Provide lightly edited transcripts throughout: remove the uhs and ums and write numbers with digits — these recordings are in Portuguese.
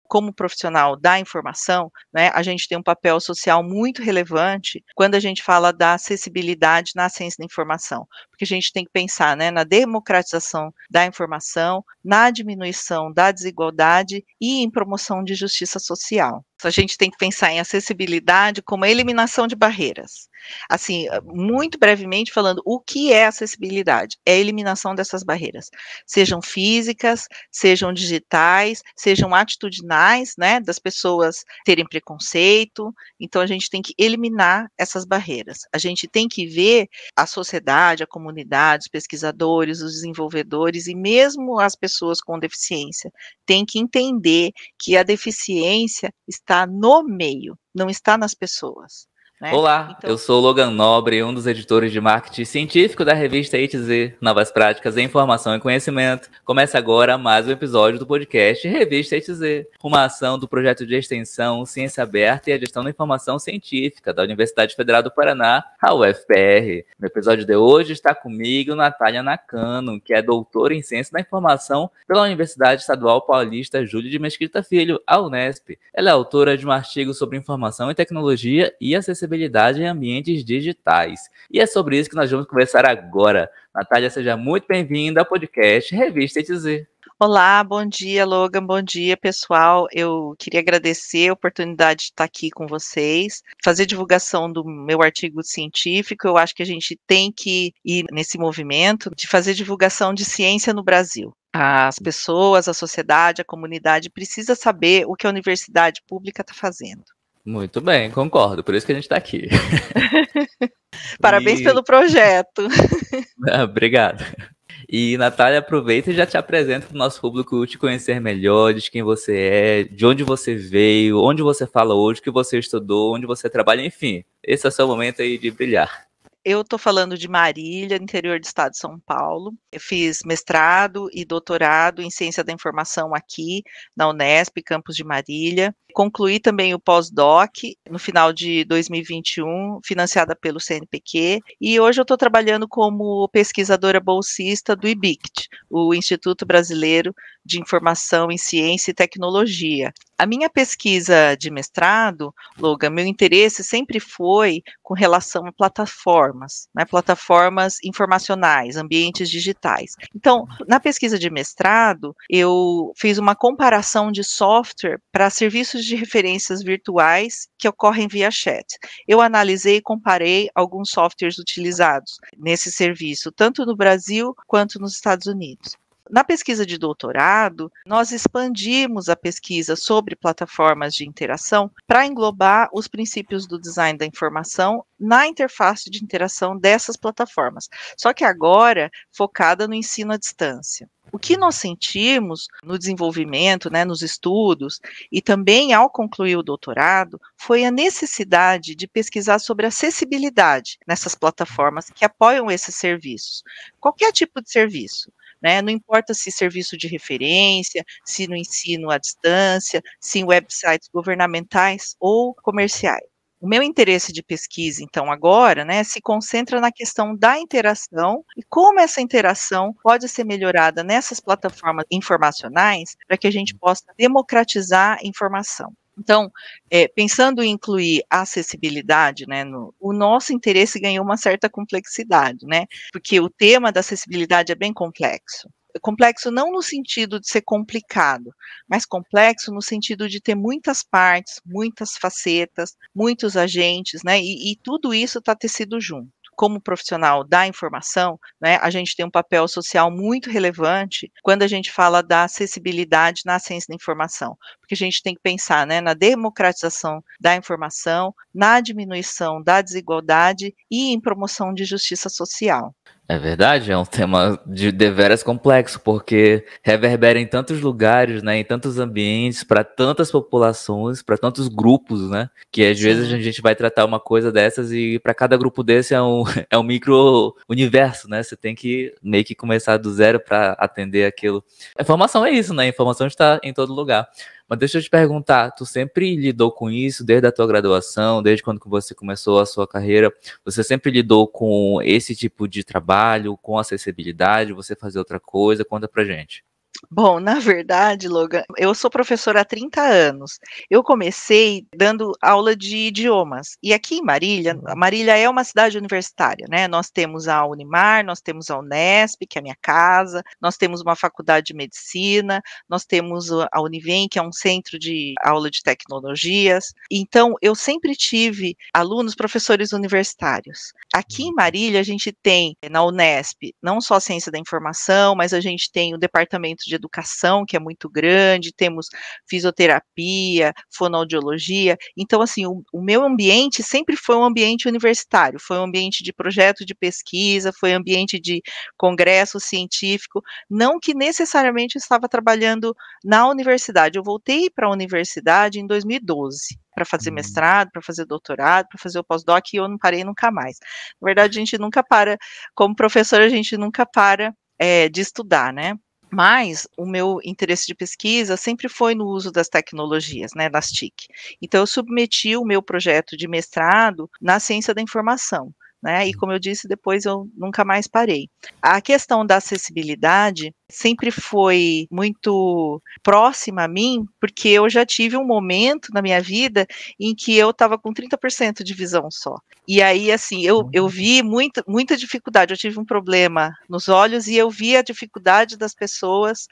como profissional da informação, né, a gente tem um papel social muito relevante quando a gente fala da acessibilidade na ciência da informação, porque a gente tem que pensar, né, na democratização da informação, na diminuição da desigualdade e em promoção de justiça social. A gente tem que pensar em acessibilidade como a eliminação de barreiras. Assim, muito brevemente falando, o que é acessibilidade? É a eliminação dessas barreiras, sejam físicas, sejam digitais, sejam atitudinais, né, das pessoas terem preconceito. Então, a gente tem que eliminar essas barreiras. A gente tem que ver a sociedade, a comunidade, os pesquisadores, os desenvolvedores e mesmo as pessoas com deficiência têm que entender que a deficiência está no meio, não está nas pessoas. Né? Olá, eu sou Logan Nobre, um dos editores de marketing científico da revista ITZ, Novas Práticas em Informação e Conhecimento. Começa agora mais um episódio do podcast Revista ITZ, uma ação do projeto de extensão Ciência Aberta e a Gestão da Informação Científica da Universidade Federal do Paraná, a UFPR. No episódio de hoje está comigo Natália Nakano, que é doutora em Ciência da Informação pela Universidade Estadual Paulista Júlio de Mesquita Filho, a Unesp. Ela é autora de um artigo sobre informação e tecnologia e acessibilidade em ambientes digitais. E é sobre isso que nós vamos conversar agora. Natália, seja muito bem-vinda ao podcast Revista ITZ. Olá, bom dia, Logan, bom dia, pessoal. Eu queria agradecer a oportunidade de estar aqui com vocês, fazer divulgação do meu artigo científico. Eu acho que a gente tem que ir nesse movimento de fazer divulgação de ciência no Brasil. As pessoas, a sociedade, a comunidade precisa saber o que a universidade pública está fazendo. Muito bem, concordo, por isso que a gente está aqui. Parabéns pelo projeto. Obrigado. E, Natália, aproveita e já te apresenta para o nosso público te conhecer melhor, de quem você é, de onde você veio, onde você fala hoje, o que você estudou, onde você trabalha, enfim. Esse é o seu momento aí de brilhar. Eu estou falando de Marília, interior do estado de São Paulo. Eu fiz mestrado e doutorado em Ciência da Informação aqui na Unesp, campus de Marília. Concluí também o pós-doc no final de 2021, financiada pelo CNPq. E hoje eu estou trabalhando como pesquisadora bolsista do IBICT, o Instituto Brasileiro de Informação em Ciência e Tecnologia. A minha pesquisa de mestrado, Logan, meu interesse sempre foi com relação a plataformas, né, plataformas informacionais, ambientes digitais. Então, na pesquisa de mestrado, eu fiz uma comparação de software para serviços de referências virtuais que ocorrem via chat. Eu analisei e comparei alguns softwares utilizados nesse serviço, tanto no Brasil quanto nos Estados Unidos. Na pesquisa de doutorado, nós expandimos a pesquisa sobre plataformas de interação para englobar os princípios do design da informação na interface de interação dessas plataformas, só que agora focada no ensino à distância. O que nós sentimos no desenvolvimento, né, nos estudos, e também ao concluir o doutorado, foi a necessidade de pesquisar sobre acessibilidade nessas plataformas que apoiam esses serviços. Qualquer tipo de serviço. Né? Não importa se serviço de referência, se no ensino à distância, se em websites governamentais ou comerciais. O meu interesse de pesquisa, então, agora, né, se concentra na questão da interação e como essa interação pode ser melhorada nessas plataformas informacionais para que a gente possa democratizar a informação. Então, pensando em incluir a acessibilidade, né, o nosso interesse ganhou uma certa complexidade, né, porque o tema da acessibilidade é bem complexo. Complexo não no sentido de ser complicado, mas complexo no sentido de ter muitas partes, muitas facetas, muitos agentes, né, e tudo isso está tecido junto. Como profissional da informação, né, a gente tem um papel social muito relevante quando a gente fala da acessibilidade na ciência da informação, porque a gente tem que pensar, né, na democratização da informação, na diminuição da desigualdade e em promoção de justiça social. É verdade, é um tema de deveras complexo, porque reverbera em tantos lugares, né, em tantos ambientes, para tantas populações, para tantos grupos, né, que às vezes a gente vai tratar uma coisa dessas e para cada grupo desse é um micro-universo, né, você tem que meio que começar do zero para atender aquilo. A informação é isso, né, a informação está em todo lugar. Mas deixa eu te perguntar, tu sempre lidou com isso desde a tua graduação, desde quando você começou a sua carreira? Você sempre lidou com esse tipo de trabalho, com acessibilidade, você fazer outra coisa? Conta pra gente. Bom, na verdade, Logan, eu sou professora há 30 anos. Eu comecei dando aula de idiomas. E aqui em Marília, Marília é uma cidade universitária, né? Nós temos a Unimar, nós temos a Unesp, que é a minha casa, nós temos uma faculdade de medicina, nós temos a Univem, que é um centro de aula de tecnologias. Então, eu sempre tive alunos, professores universitários. Aqui em Marília, a gente tem, na Unesp, não só a ciência da informação, mas a gente tem o departamento de educação, que é muito grande, temos fisioterapia, fonoaudiologia. Então, assim, o meu ambiente sempre foi um ambiente universitário, foi um ambiente de projeto de pesquisa, foi um ambiente de congresso científico, não que necessariamente eu estava trabalhando na universidade. Eu voltei para a universidade em 2012 para fazer mestrado, para fazer doutorado, para fazer o pós-doc, e eu não parei nunca mais. Na verdade, a gente nunca para, como professor, a gente nunca para de estudar, né? Mas o meu interesse de pesquisa sempre foi no uso das tecnologias, né, das TIC. Então, eu submeti o meu projeto de mestrado na ciência da informação, né, e como eu disse, depois eu nunca mais parei. A questão da acessibilidade sempre foi muito próxima a mim, porque eu já tive um momento na minha vida em que eu estava com 30% de visão só. E aí, assim, eu vi muita dificuldade. Eu tive um problema nos olhos e eu vi a dificuldade das pessoas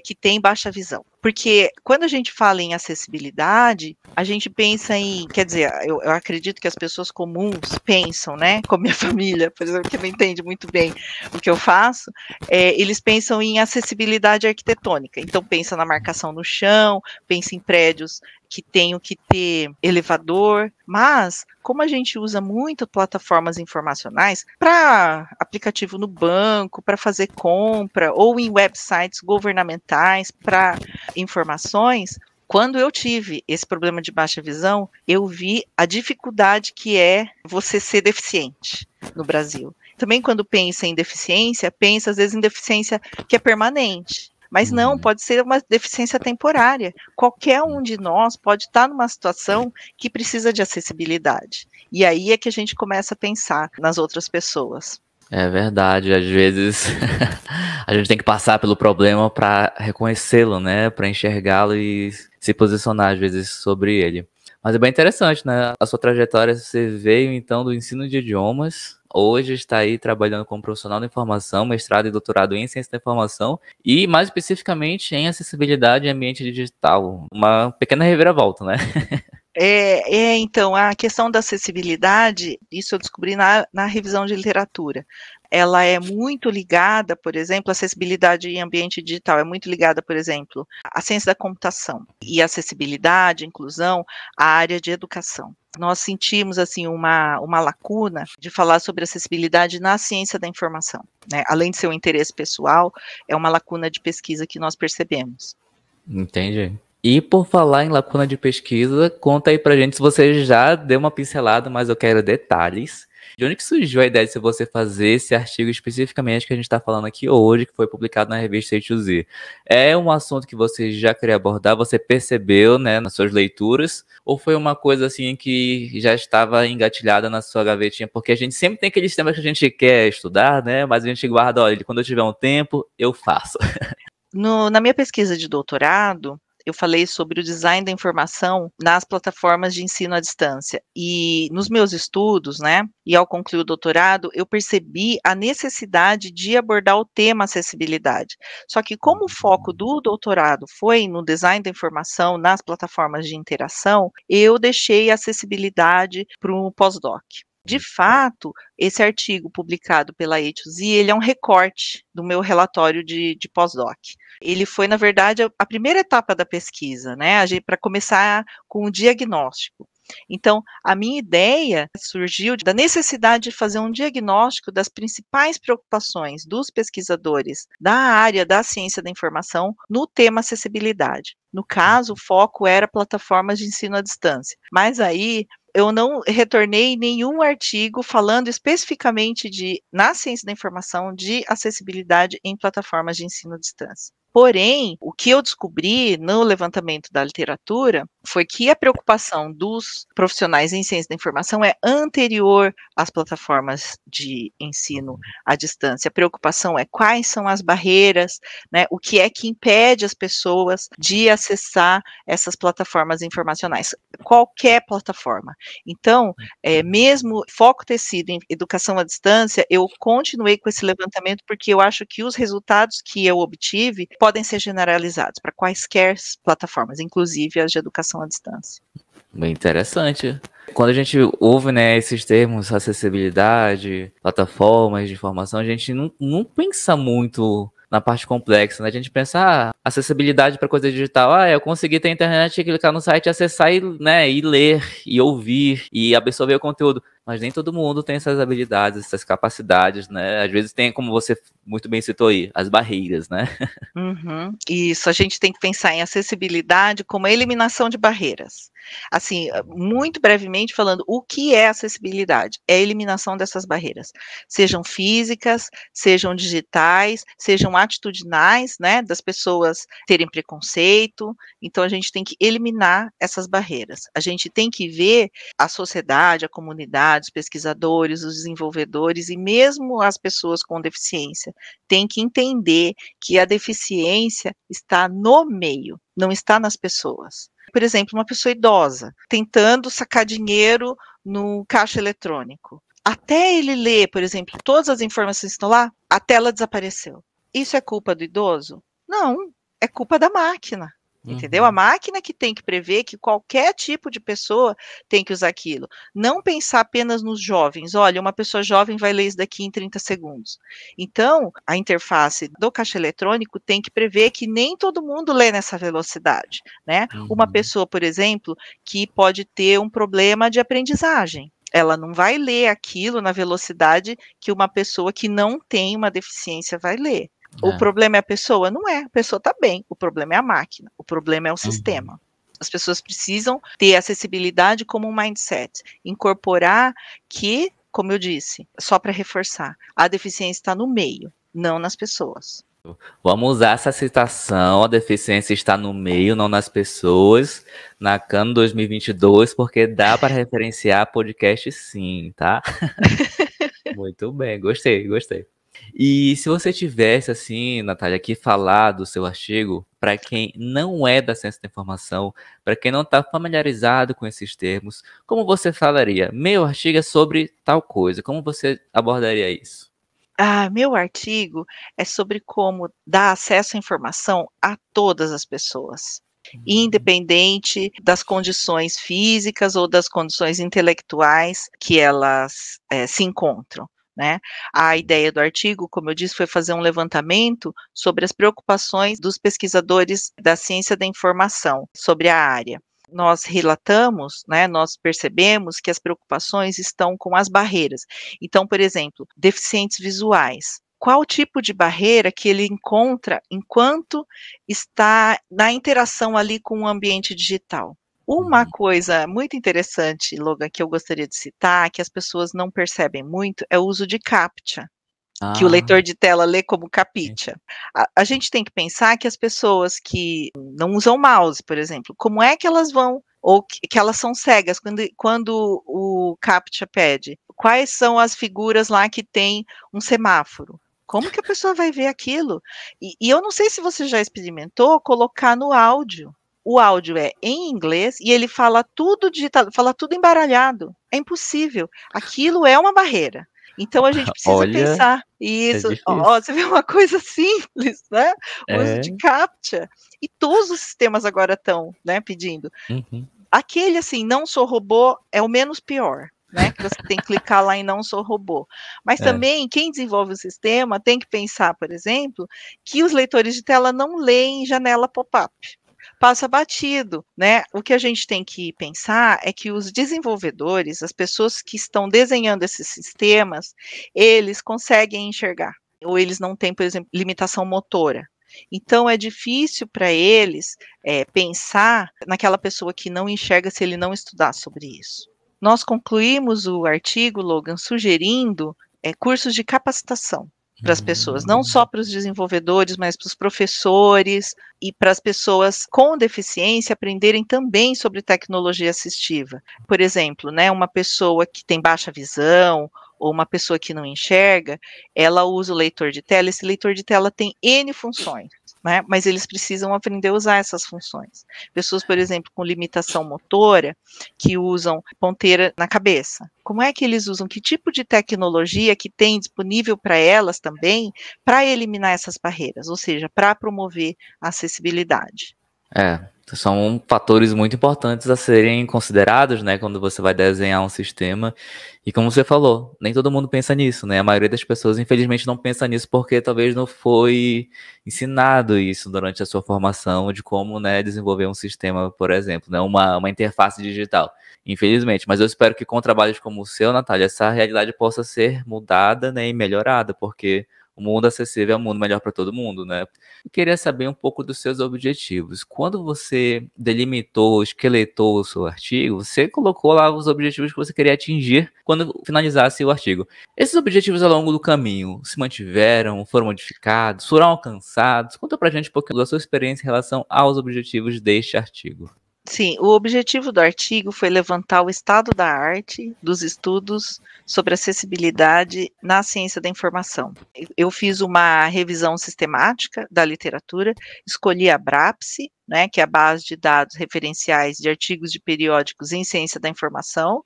que têm baixa visão. Porque quando a gente fala em acessibilidade, a gente pensa em, quer dizer, eu acredito que as pessoas comuns pensam, né, como minha família, por exemplo, que não entende muito bem o que eu faço, eles pensam em acessibilidade arquitetônica. Então, pensa na marcação no chão, pensa em prédios que tenham que ter elevador, mas como a gente usa muito plataformas informacionais para aplicativo no banco, para fazer compra, ou em websites governamentais para informações, quando eu tive esse problema de baixa visão, eu vi a dificuldade que é você ser deficiente no Brasil. Também quando pensa em deficiência, pensa às vezes em deficiência que é permanente. Mas não, pode ser uma deficiência temporária. Qualquer um de nós pode estar numa situação que precisa de acessibilidade. E aí é que a gente começa a pensar nas outras pessoas. É verdade, às vezes a gente tem que passar pelo problema para reconhecê-lo, né? Para enxergá-lo e se posicionar às vezes sobre ele. Mas é bem interessante, né? A sua trajetória, você veio então do ensino de idiomas, hoje está aí trabalhando como profissional da informação, mestrado e doutorado em ciência da informação e mais especificamente em acessibilidade em ambiente digital. Uma pequena reviravolta, né? Então, a questão da acessibilidade, isso eu descobri na revisão de literatura. Ela é muito ligada, por exemplo, a acessibilidade em ambiente digital, é muito ligada, por exemplo, à ciência da computação e acessibilidade, inclusão, à área de educação. Nós sentimos, assim, uma lacuna de falar sobre acessibilidade na ciência da informação, né? Além de ser um interesse pessoal, é uma lacuna de pesquisa que nós percebemos. Entendi. E por falar em lacuna de pesquisa, conta aí pra gente se você já deu uma pincelada, mas eu quero detalhes. De onde que surgiu a ideia de você fazer esse artigo especificamente que a gente está falando aqui hoje, que foi publicado na revista A2Z? É um assunto que você já queria abordar, você percebeu, né, nas suas leituras, ou foi uma coisa assim que já estava engatilhada na sua gavetinha? Porque a gente sempre tem aqueles temas que a gente quer estudar, né, mas a gente guarda, olha, quando eu tiver um tempo, eu faço. Na minha pesquisa de doutorado, eu falei sobre o design da informação nas plataformas de ensino à distância. E nos meus estudos, né, e ao concluir o doutorado, eu percebi a necessidade de abordar o tema acessibilidade. Só que como o foco do doutorado foi no design da informação nas plataformas de interação, eu deixei a acessibilidade para o pós-doc. De fato, esse artigo publicado pela A2Z, ele é um recorte do meu relatório de pós-doc. Ele foi, na verdade, a primeira etapa da pesquisa, né, para começar com o diagnóstico. Então, a minha ideia surgiu da necessidade de fazer um diagnóstico das principais preocupações dos pesquisadores da área da ciência da informação no tema acessibilidade. No caso, o foco era plataformas de ensino à distância. Mas aí eu não retornei nenhum artigo falando especificamente na ciência da informação de acessibilidade em plataformas de ensino à distância. Porém, o que eu descobri no levantamento da literatura foi que a preocupação dos profissionais em ciência da informação é anterior às plataformas de ensino à distância. A preocupação é quais são as barreiras, né, o que é que impede as pessoas de acessar essas plataformas informacionais, qualquer plataforma. Então, mesmo foco ter sido em educação à distância, eu continuei com esse levantamento porque eu acho que os resultados que eu obtive podem ser generalizados para quaisquer plataformas, inclusive as de educação à distância. Bem interessante. Quando a gente ouve, né, esses termos, acessibilidade, plataformas de informação, a gente não pensa muito na parte complexa, né? A gente pensa, acessibilidade para coisa digital, eu consegui ter internet, clicar no site, acessar e, né, e ler, e ouvir, e absorver o conteúdo. Mas nem todo mundo tem essas habilidades, essas capacidades, né? Às vezes tem, como você muito bem citou aí, as barreiras, né? Uhum, isso, a gente tem que pensar em acessibilidade como a eliminação de barreiras. Assim, muito brevemente falando, o que é acessibilidade? É a eliminação dessas barreiras, sejam físicas, sejam digitais, sejam atitudinais, né, das pessoas terem preconceito. Então, a gente tem que eliminar essas barreiras. A gente tem que ver a sociedade, a comunidade, os pesquisadores, os desenvolvedores e mesmo as pessoas com deficiência têm que entender que a deficiência está no meio, não está nas pessoas. Por exemplo, uma pessoa idosa tentando sacar dinheiro no caixa eletrônico. Até ele ler, por exemplo, todas as informações que estão lá, a tela desapareceu. Isso é culpa do idoso? Não, é culpa da máquina. Entendeu? A máquina que tem que prever que qualquer tipo de pessoa tem que usar aquilo. Não pensar apenas nos jovens. Olha, uma pessoa jovem vai ler isso daqui em 30 segundos. Então, a interface do caixa eletrônico tem que prever que nem todo mundo lê nessa velocidade, né? Uma pessoa, por exemplo, que pode ter um problema de aprendizagem. Ela não vai ler aquilo na velocidade que uma pessoa que não tem uma deficiência vai ler. O problema é a pessoa? Não é, a pessoa está bem, o problema é a máquina, o problema é o sistema. As pessoas precisam ter acessibilidade como um mindset, incorporar que, como eu disse, só para reforçar, a deficiência está no meio, não nas pessoas. Vamos usar essa citação, a deficiência está no meio, não nas pessoas, na CAN 2022, porque dá para referenciar podcast sim, tá? Muito bem, gostei. E se você tivesse, assim, Natália, aqui falar do seu artigo, para quem não é da ciência da informação, para quem não está familiarizado com esses termos, como você falaria? Meu artigo é sobre tal coisa, como você abordaria isso? Meu artigo é sobre como dar acesso à informação a todas as pessoas, independente das condições físicas ou das condições intelectuais que elas se encontram. Né? A ideia do artigo, como eu disse, foi fazer um levantamento sobre as preocupações dos pesquisadores da ciência da informação sobre a área. Nós relatamos, né, nós percebemos que as preocupações estão com as barreiras. Então, por exemplo, deficientes visuais. Qual tipo de barreira que ele encontra enquanto está na interação ali com o ambiente digital? Uma coisa muito interessante, Logan, que eu gostaria de citar, que as pessoas não percebem muito, é o uso de CAPTCHA, que o leitor de tela lê como CAPTCHA. A gente tem que pensar que as pessoas que não usam mouse, por exemplo, como é que elas vão, ou que elas são cegas quando o CAPTCHA pede? Quais são as figuras lá que tem um semáforo? Como que a pessoa vai ver aquilo? E eu não sei se você já experimentou colocar no áudio. O áudio é em inglês e ele fala tudo digitado, fala tudo embaralhado. É impossível. Aquilo é uma barreira. Então a gente precisa pensar isso. Você vê uma coisa simples, né? O uso de CAPTCHA. E todos os sistemas agora estão, né, pedindo. Aquele assim, não sou robô, é o menos pior. Né, que você tem que clicar lá em não sou robô. Mas também, quem desenvolve o sistema tem que pensar, por exemplo, que os leitores de tela não leem janela pop-up. Passa batido, né? O que a gente tem que pensar é que os desenvolvedores, as pessoas que estão desenhando esses sistemas, eles conseguem enxergar, ou eles não têm, por exemplo, limitação motora. Então, é difícil para eles pensar naquela pessoa que não enxerga se ele não estudar sobre isso. Nós concluímos o artigo, Logan, sugerindo cursos de capacitação. para as pessoas, não só para os desenvolvedores, mas para os professores e para as pessoas com deficiência aprenderem também sobre tecnologia assistiva. Por exemplo, né, uma pessoa que tem baixa visão ou uma pessoa que não enxerga, ela usa o leitor de tela, esse leitor de tela tem N funções, né, mas eles precisam aprender a usar essas funções. Pessoas, por exemplo, com limitação motora, que usam ponteira na cabeça. Como é que eles usam? Que tipo de tecnologia que tem disponível para elas também, para eliminar essas barreiras, ou seja, para promover a acessibilidade? São fatores muito importantes a serem considerados, né, quando você vai desenhar um sistema. E como você falou, nem todo mundo pensa nisso, né? A maioria das pessoas, infelizmente, não pensa nisso porque talvez não foi ensinado isso durante a sua formação de como, né, desenvolver um sistema, por exemplo, né, uma interface digital. Infelizmente, mas eu espero que com trabalhos como o seu, Natália, essa realidade possa ser mudada, né, e melhorada, porque o mundo acessível é um mundo melhor para todo mundo, né? Eu queria saber um pouco dos seus objetivos. Quando você delimitou, esqueletou o seu artigo, você colocou lá os objetivos que você queria atingir quando finalizasse o artigo. Esses objetivos ao longo do caminho se mantiveram, foram modificados, foram alcançados? Conta pra gente um pouquinho da sua experiência em relação aos objetivos deste artigo. Sim, o objetivo do artigo foi levantar o estado da arte dos estudos sobre acessibilidade na ciência da informação. Eu fiz uma revisão sistemática da literatura, escolhi a BRAPSE, né, que é a base de dados referenciais de artigos de periódicos em ciência da informação,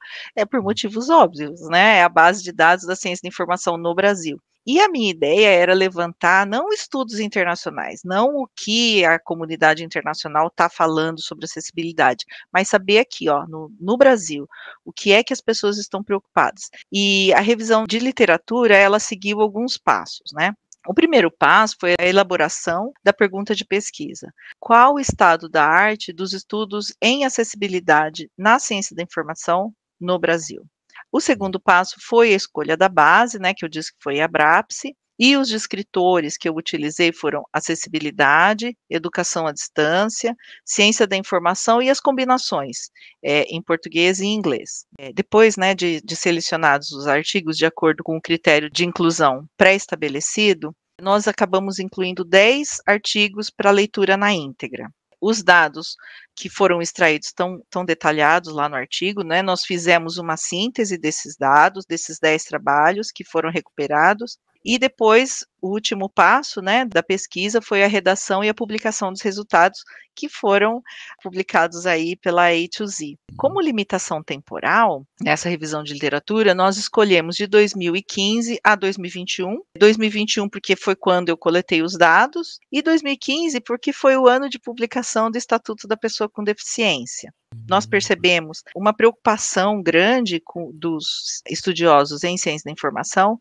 por motivos óbvios, né, é a base de dados da ciência da informação no Brasil. E a minha ideia era levantar não estudos internacionais, não o que a comunidade internacional está falando sobre acessibilidade, mas saber aqui, ó, no Brasil, o que é que as pessoas estão preocupadas. E a revisão de literatura, ela seguiu alguns passos, né? O primeiro passo foi a elaboração da pergunta de pesquisa. Qual o estado da arte dos estudos em acessibilidade na ciência da informação no Brasil? O segundo passo foi a escolha da base, né, que eu disse que foi a BRAPSE, e os descritores que eu utilizei foram acessibilidade, educação à distância, ciência da informação e as combinações em português e inglês. Depois, né, de selecionados os artigos de acordo com o critério de inclusão pré-estabelecido, nós acabamos incluindo 10 artigos para leitura na íntegra. Os dados que foram extraídos estão detalhados lá no artigo, né? Nós fizemos uma síntese desses dados, desses 10 trabalhos que foram recuperados, e depois, o último passo, né, da pesquisa foi a redação e a publicação dos resultados que foram publicados aí pela A2Z. Como limitação temporal, nessa revisão de literatura, nós escolhemos de 2015 a 2021. 2021 porque foi quando eu coletei os dados, e 2015 porque foi o ano de publicação do Estatuto da Pessoa com Deficiência. Nós percebemos uma preocupação grande dos estudiosos em ciência da informação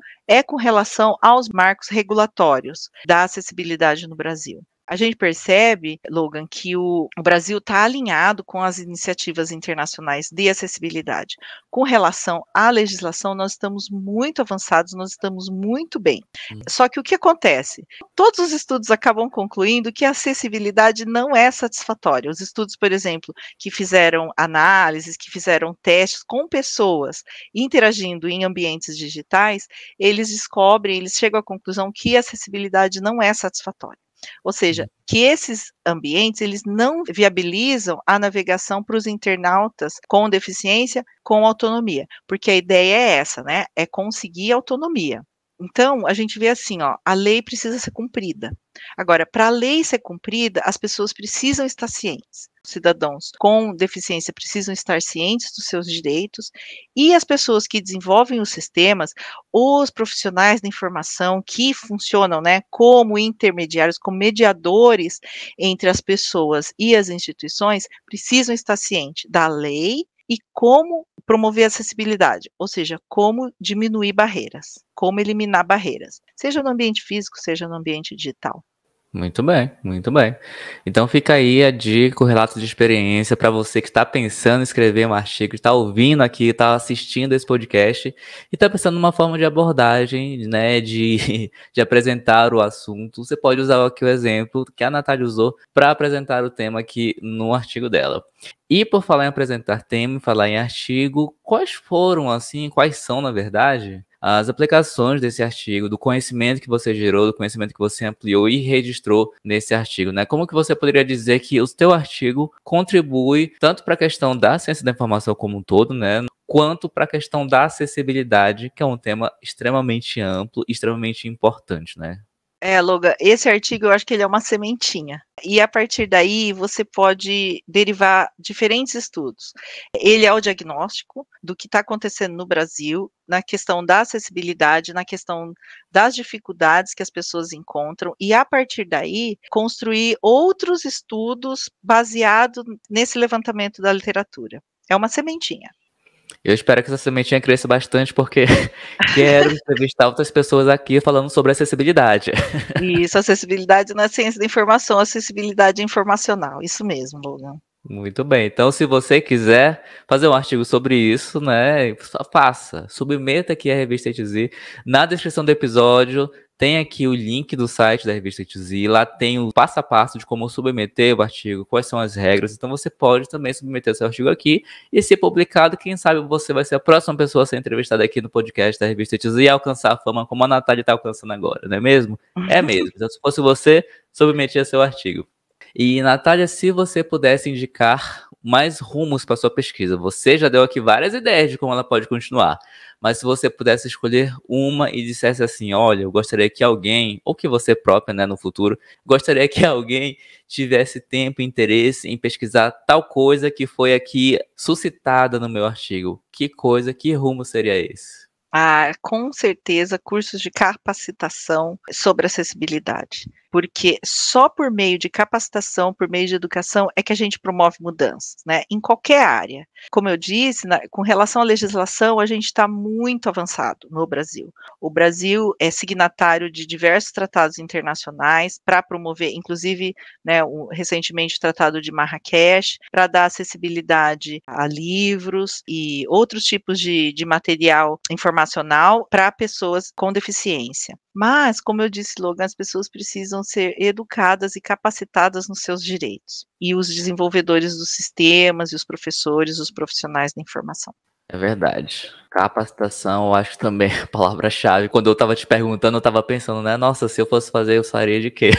com relação aos marcos regulatórios da acessibilidade no Brasil. A gente percebe, Logan, que o Brasil está alinhado com as iniciativas internacionais de acessibilidade. Com relação à legislação, nós estamos muito avançados, nós estamos muito bem. Só que o que acontece? Todos os estudos acabam concluindo que a acessibilidade não é satisfatória. Os estudos, por exemplo, que fizeram análises, que fizeram testes com pessoas interagindo em ambientes digitais, eles chegam à conclusão que a acessibilidade não é satisfatória. Ou seja, que esses ambientes, eles não viabilizam a navegação para os internautas com deficiência, com autonomia, porque a ideia é essa, né? É conseguir autonomia. Então, a gente vê assim, ó, a lei precisa ser cumprida. Agora, para a lei ser cumprida, as pessoas precisam estar cientes. Os cidadãos com deficiência precisam estar cientes dos seus direitos, e as pessoas que desenvolvem os sistemas, os profissionais da informação que funcionam, né, como intermediários, como mediadores entre as pessoas e as instituições, precisam estar cientes da lei e como promover a acessibilidade, ou seja, como diminuir barreiras, como eliminar barreiras, seja no ambiente físico, seja no ambiente digital. Muito bem, muito bem. Então fica aí a dica, o relato de experiência para você que está pensando em escrever um artigo, está ouvindo aqui, está assistindo esse podcast e está pensando numa forma de abordagem, né, de apresentar o assunto. Você pode usar aqui o exemplo que a Natália usou para apresentar o tema aqui no artigo dela. E por falar em apresentar tema, falar em artigo, quais são, na verdade, as aplicações desse artigo, do conhecimento que você gerou, do conhecimento que você ampliou e registrou nesse artigo, né? Como que você poderia dizer que o teu artigo contribui tanto para a questão da ciência da informação como um todo, né? Quanto para a questão da acessibilidade, que é um tema extremamente amplo e extremamente importante, né? Logan, esse artigo eu acho que ele é uma sementinha. E a partir daí você pode derivar diferentes estudos. Ele é o diagnóstico do que está acontecendo no Brasil, na questão da acessibilidade, na questão das dificuldades que as pessoas encontram, e a partir daí construir outros estudos baseados nesse levantamento da literatura. É uma sementinha. Eu espero que essa sementinha cresça bastante, porque quero entrevistar outras pessoas aqui falando sobre acessibilidade. Isso, acessibilidade na ciência da informação, acessibilidade informacional. Isso mesmo, Logan. Muito bem, então se você quiser fazer um artigo sobre isso, né, só faça, submeta aqui a revista ETZ. Na descrição do episódio tem aqui o link do site da revista ETZ, lá tem o passo a passo de como submeter o artigo, quais são as regras, então você pode também submeter seu artigo aqui e ser publicado, quem sabe você vai ser a próxima pessoa a ser entrevistada aqui no podcast da revista ETZ e alcançar a fama como a Natália está alcançando agora, não é mesmo? É mesmo, então se fosse você, submetia seu artigo. E, Natália, se você pudesse indicar mais rumos para sua pesquisa, você já deu aqui várias ideias de como ela pode continuar, mas se você pudesse escolher uma e dissesse assim, olha, eu gostaria que alguém, ou que você própria, né, no futuro, gostaria que alguém tivesse tempo e interesse em pesquisar tal coisa que foi aqui suscitada no meu artigo, que coisa, que rumo seria esse? Com certeza, cursos de capacitação sobre acessibilidade, porque só por meio de capacitação, por meio de educação, é que a gente promove mudanças, né, em qualquer área. Como eu disse, com relação à legislação, a gente está muito avançado no Brasil. O Brasil é signatário de diversos tratados internacionais para promover, inclusive, né, recentemente o Tratado de Marrakech, para dar acessibilidade a livros e outros tipos de material informacional para pessoas com deficiência. Mas, como eu disse, Logan, as pessoas precisam ser educadas e capacitadas nos seus direitos. E os desenvolvedores dos sistemas, e os professores, os profissionais da informação. É verdade. Capacitação, eu acho também a palavra-chave. Quando eu estava te perguntando, eu estava pensando, né? Nossa, se eu fosse fazer, eu faria de quê?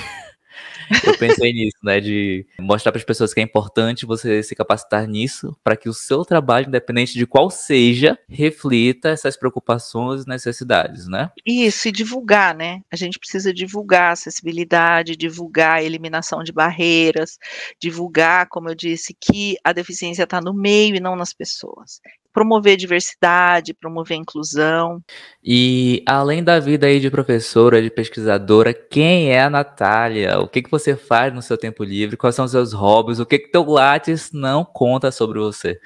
Eu pensei nisso, né, de mostrar para as pessoas que é importante você se capacitar nisso, para que o seu trabalho, independente de qual seja, reflita essas preocupações e necessidades, né? Isso, e divulgar, né? A gente precisa divulgar a acessibilidade, divulgar a eliminação de barreiras, divulgar, como eu disse, que a deficiência está no meio e não nas pessoas. Promover diversidade, promover inclusão. E além da vida aí de professora, de pesquisadora, quem é a Natália? O que você faz no seu tempo livre? Quais são os seus hobbies? O que teu Lattes não conta sobre você?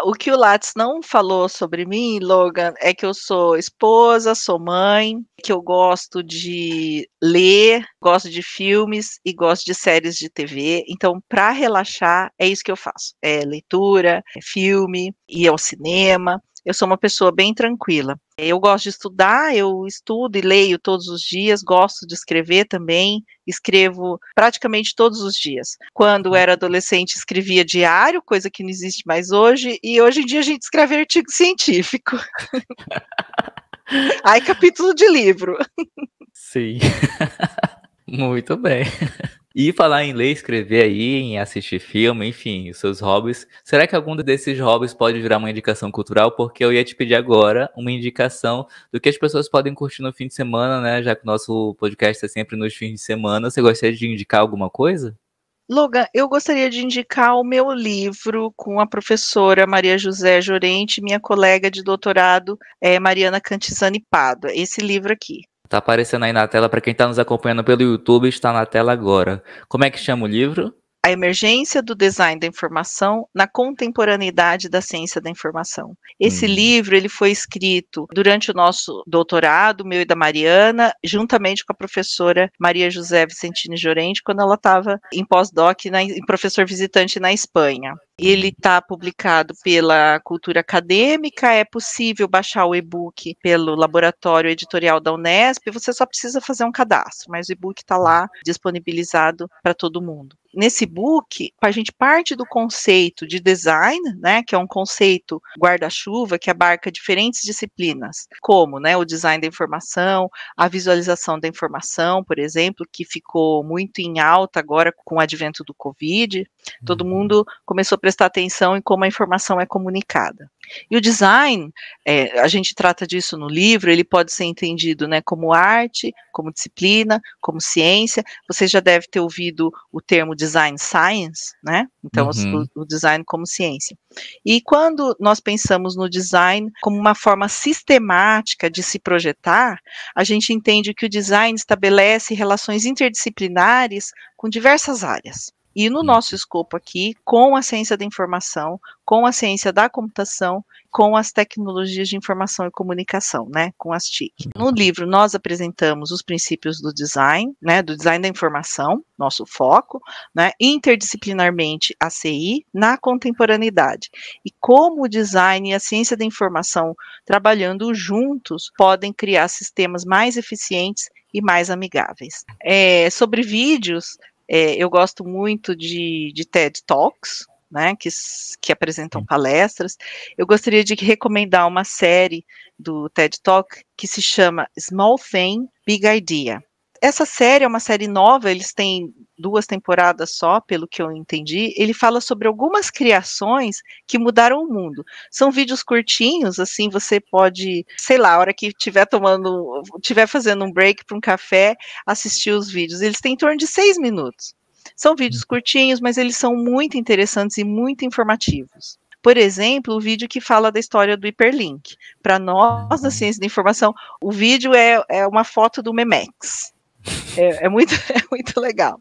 O que o Lattes não falou sobre mim, Logan, é que eu sou esposa, sou mãe, que eu gosto de ler, gosto de filmes e gosto de séries de TV. Então, para relaxar, é isso que eu faço. É leitura, é filme, ir ao cinema. Eu sou uma pessoa bem tranquila. Eu gosto de estudar, eu estudo e leio todos os dias, gosto de escrever também, escrevo praticamente todos os dias. Quando era adolescente, escrevia diário, coisa que não existe mais hoje, e hoje em dia a gente escreve artigo científico. Ai, capítulo de livro. Sim. Muito bem. E falar em ler, escrever aí, em assistir filme, enfim, os seus hobbies. Será que algum desses hobbies pode virar uma indicação cultural? Porque eu ia te pedir agora uma indicação do que as pessoas podem curtir no fim de semana, né? Já que o nosso podcast é sempre nos fins de semana. Você gostaria de indicar alguma coisa? Logan, eu gostaria de indicar o meu livro com a professora Maria José Jorente, minha colega de doutorado, Mariana Cantizani Pádua. Esse livro aqui. Tá aparecendo aí na tela, para quem tá nos acompanhando pelo YouTube, está na tela agora. Como é que chama o livro? A emergência do design da informação na contemporaneidade da ciência da informação. Esse livro ele foi escrito durante o nosso doutorado, meu e da Mariana, juntamente com a professora Maria José Vicentini Jorente, quando ela estava em pós-doc, em professor visitante na Espanha. Ele está publicado pela Cultura Acadêmica, é possível baixar o e-book pelo Laboratório Editorial da Unesp, você só precisa fazer um cadastro, mas o e-book está lá disponibilizado para todo mundo. Nesse book, a gente parte do conceito de design, né, que é um conceito guarda-chuva que abarca diferentes disciplinas, como, né, o design da informação, a visualização da informação, por exemplo, que ficou muito em alta agora com o advento do Covid. Todo mundo começou a prestar atenção em como a informação é comunicada. E o design, a gente trata disso no livro, ele pode ser entendido, né, como arte, como disciplina, como ciência. Você já deve ter ouvido o termo design science, né? Então, o design como ciência. E quando nós pensamos no design como uma forma sistemática de se projetar, a gente entende que o design estabelece relações interdisciplinares com diversas áreas. E no nosso escopo aqui, com a ciência da informação, com a ciência da computação, com as tecnologias de informação e comunicação, né, com as TIC. No livro, nós apresentamos os princípios do design, né, do design da informação, nosso foco, né, interdisciplinarmente a CI, na contemporaneidade. E como o design e a ciência da informação, trabalhando juntos, podem criar sistemas mais eficientes e mais amigáveis. Sobre vídeos, eu gosto muito de TED Talks, né, que apresentam palestras. Eu gostaria de recomendar uma série do TED Talk que se chama Small Thing, Big Idea. Essa série é uma série nova, eles têm 2 temporadas só, pelo que eu entendi. Ele fala sobre algumas criações que mudaram o mundo. São vídeos curtinhos, assim, você pode, sei lá, a hora que estiver fazendo um break para um café, assistir os vídeos. Eles têm em torno de 6 minutos. São vídeos curtinhos, mas eles são muito interessantes e muito informativos. Por exemplo, o vídeo que fala da história do hiperlink. Para nós, da ciência da informação, o vídeo é uma foto do Memex. É muito legal.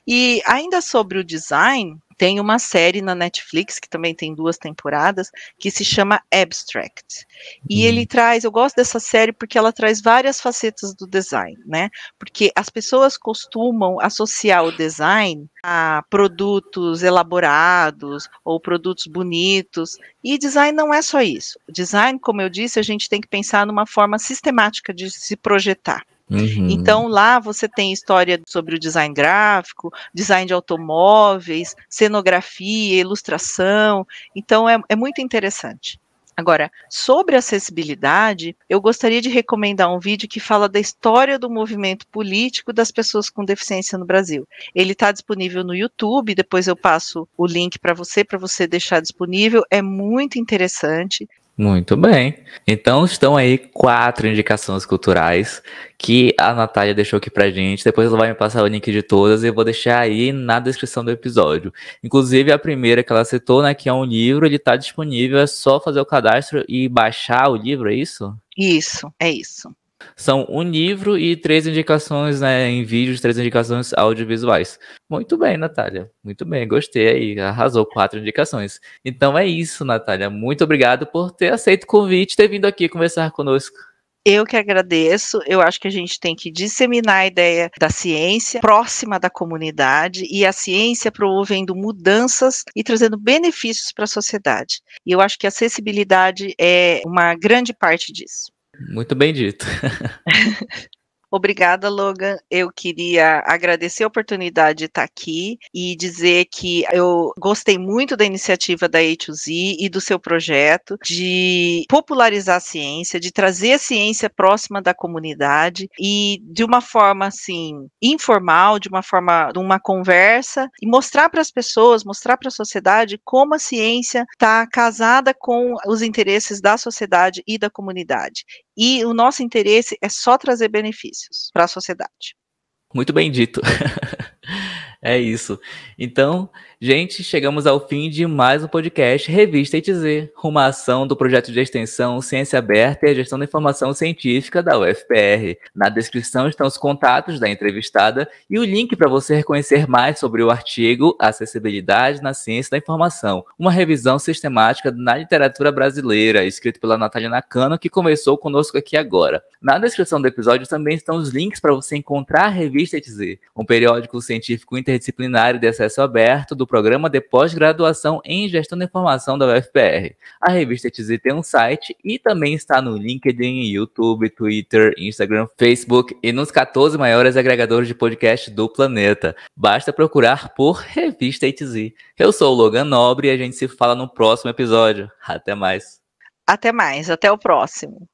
E ainda sobre o design, tem uma série na Netflix, que também tem 2 temporadas, que se chama Abstract. E ele traz, eu gosto dessa série porque ela traz várias facetas do design, né? Porque as pessoas costumam associar o design a produtos elaborados ou produtos bonitos, e design não é só isso. Design, como eu disse, a gente tem que pensar numa forma sistemática de se projetar. Então, lá você tem história sobre o design gráfico, design de automóveis, cenografia, ilustração. Então, é muito interessante. Agora, sobre acessibilidade, eu gostaria de recomendar um vídeo que fala da história do movimento político das pessoas com deficiência no Brasil. Ele está disponível no YouTube, depois eu passo o link para você deixar disponível. É muito interessante. Muito bem. Então estão aí 4 indicações culturais que a Natália deixou aqui pra gente. Depois ela vai me passar o link de todas e eu vou deixar aí na descrição do episódio. Inclusive a primeira que ela citou, né, que é um livro, ele tá disponível, é só fazer o cadastro e baixar o livro, é isso? Isso, é isso. São um livro e 3 indicações, né, em vídeos, 3 indicações audiovisuais. Muito bem, Natália. Muito bem, gostei aí. Arrasou, 4 indicações. Então é isso, Natália. Muito obrigado por ter aceito o convite e ter vindo aqui conversar conosco. Eu que agradeço. Eu acho que a gente tem que disseminar a ideia da ciência próxima da comunidade e a ciência promovendo mudanças e trazendo benefícios para a sociedade. E eu acho que a acessibilidade é uma grande parte disso. Muito bem dito. Obrigada, Logan. Eu queria agradecer a oportunidade de estar aqui e dizer que eu gostei muito da iniciativa da A2Z e do seu projeto de popularizar a ciência, de trazer a ciência próxima da comunidade e de uma forma assim informal, de uma conversa e mostrar para as pessoas, mostrar para a sociedade como a ciência está casada com os interesses da sociedade e da comunidade. E o nosso interesse é só trazer benefícios para a sociedade. Muito bem dito. É isso. Então, gente, chegamos ao fim de mais um podcast Revista ETZ, uma ação do projeto de extensão Ciência Aberta e a Gestão da Informação Científica da UFPR. Na descrição estão os contatos da entrevistada e o link para você reconhecer mais sobre o artigo Acessibilidade na Ciência da Informação, uma revisão sistemática na literatura brasileira, escrito pela Natália Nakano, que conversou conosco aqui agora. Na descrição do episódio também estão os links para você encontrar a Revista ETZ, um periódico científico interdisciplinar e de acesso aberto do programa de pós-graduação em Gestão da Informação da UFPR. A revista ETZ tem um site e também está no LinkedIn, YouTube, Twitter, Instagram, Facebook e nos 14 maiores agregadores de podcast do planeta. Basta procurar por Revista ETZ. Eu sou o Logan Nobre e a gente se fala no próximo episódio. Até mais. Até mais, até o próximo.